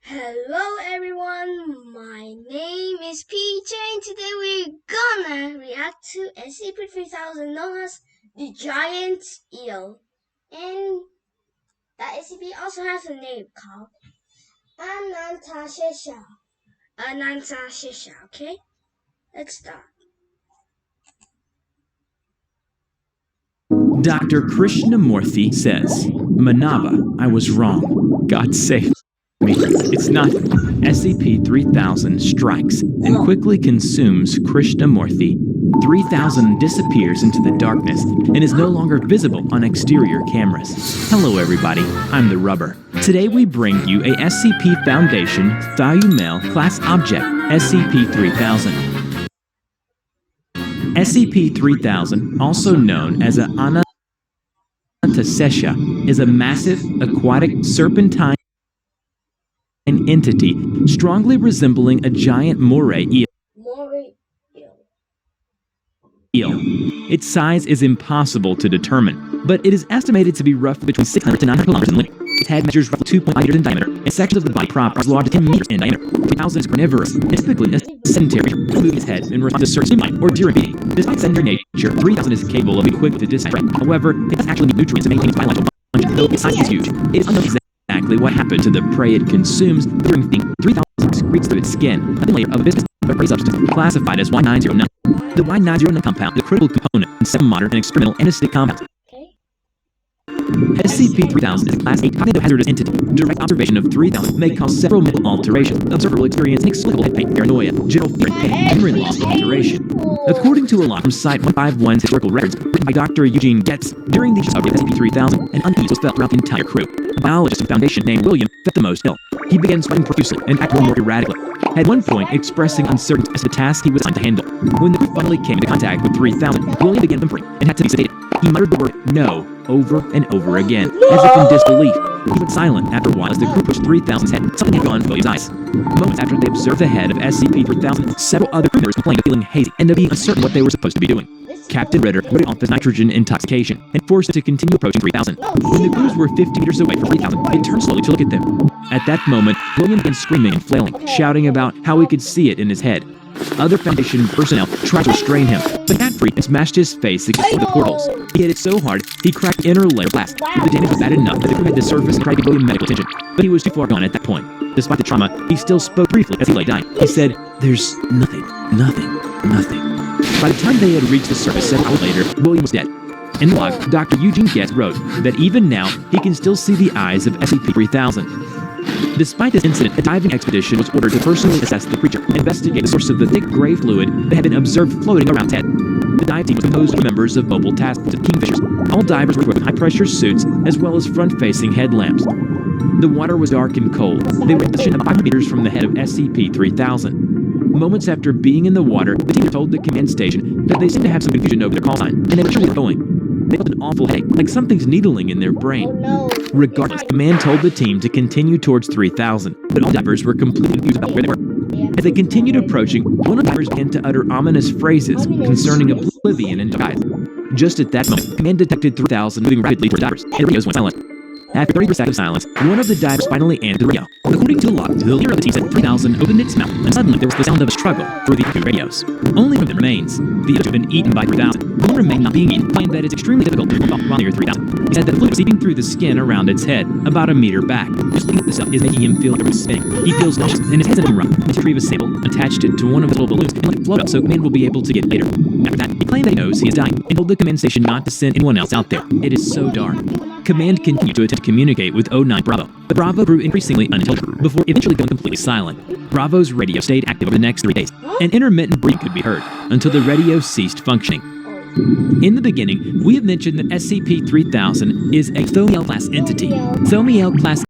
Hello everyone, my name is PJ and today we're gonna react to SCP-3000 known as the giant eel. And that SCP also has a name called Ananteshesha. Ananteshesha, okay? Let's start. Dr. Krishnamurthy says, Manava, I was wrong. God save me. It's not. SCP-3000 strikes and quickly consumes Krishnamurthy. 3000 disappears into the darkness and is no longer visible on exterior cameras. Hello everybody, I'm the Rubber. Today we bring you a SCP Foundation Thymel class object, SCP-3000. SCP-3000, also known as an Ananteshesha, is a massive aquatic serpentine entity strongly resembling a giant moray eel. Its size is impossible to determine, but it is estimated to be roughly between 600 to 900 kilometers in length. Its head measures roughly 2.5 meters in diameter, and sections of the body prop are as large as 10 meters in diameter. 3000 is carnivorous, and typically a sedentary, moving its head in response to certain stimuli or during feeding. Despite sedentary nature, 3000 is capable of being quick to distract. However, it does actually need nutrients to maintain its biological function, though its size is huge. It is unknown exactly what happened to the prey it consumes during feeding. 3000 excretes through its skin a thin layer of viscous prey substance classified as Y909. The Y909 compound is a critical component in several modern and experimental anesthetic compounds. SCP-3000 is a Class 8 cognitive hazardous entity. Direct observation of 3000 may cause several mental alterations. The observer will experience inexplicable head pain, paranoia, general fear, pain, memory loss, and alteration. According to a log from Site 151's historical records, written by Dr. Eugene Getz, during the discovery of SCP-3000, an unease was felt throughout the entire crew. A biologist at the Foundation named William felt the most ill. He began sweating profusely and acted more erratically, at one point expressing uncertainty as to the task he was assigned to handle. When the crew finally came into contact with 3000, William began whimpering and had to be sedated. He muttered the word "no" over and over again, as if in disbelief. He went silent after a while as the crew pushed 3000's head. Something had gone in William's eyes. Moments after they observed the head of SCP-3000, several other crew members complained of feeling hazy and of being uncertain what they were supposed to be doing. Captain Ritter wrote off as nitrogen intoxication and forced it to continue approaching 3000. When the crews were 50 meters away from 3000, it turned slowly to look at them. At that moment, William began screaming and flailing, shouting about how he could see it in his head. Other Foundation personnel tried to restrain him, but got free and smashed his face against one of the portals. He hit it so hard, he cracked inner layer blast. The damage was bad enough that the crew had to surface and tried to give William medical attention, but he was too far gone at that point. Despite the trauma, he still spoke briefly as he lay dying. He said, "There's nothing. By the time they had reached the surface 7 hours later, William was dead. In the log, Dr. Eugene Getz wrote that even now, he can still see the eyes of SCP-3000. Despite this incident, a diving expedition was ordered to personally assess the creature and investigate the source of the thick gray fluid that had been observed floating around its head. The dive team was composed of members of mobile task force Kingfishers. All divers were equipped with high-pressure suits as well as front-facing headlamps. The water was dark and cold. They were in a position about 500 meters from the head of SCP-3000. Moments after being in the water, the team told the command station that they seemed to have some confusion over their call sign, and they were sure where they were going. They felt an awful headache, like something's needling in their brain. Regardless, command told the team to continue towards 3000, but all divers were completely confused about where they were. As they continued approaching, one of the divers began to utter ominous phrases concerning oblivion and guides. Just at that moment, command detected 3000 moving rapidly toward the divers, and the radios went silent. After 30 seconds of silence, one of the divers finally answered the radio. According to the log, the leader of the team said 3000 opened its mouth, and suddenly there was the sound of a struggle through the two radios. Only one of them remains. The other two have been eaten by 3000. One remained not being eaten, claimed that it's extremely difficult to walk while near 3000. He said that the fluid was seeping through the skin around its head, about a meter back. Just looking at this up is making him feel like it's spinning. He feels nauseous, and his head's in a rough. He retrieved a sample, attached it to one of his little balloons, and let it float up so command will be able to get later. After that, he claimed that he knows he is dying, and told the command station not to send anyone else out there. It is so dark. Command continued to attempt to communicate with 09 Bravo, but Bravo grew increasingly unintelligible before eventually going completely silent. Bravo's radio stayed active over the next 3 days, and intermittent breathing could be heard until the radio ceased functioning. In the beginning, we have mentioned that SCP-3000 is a Thymel class entity. Thymel class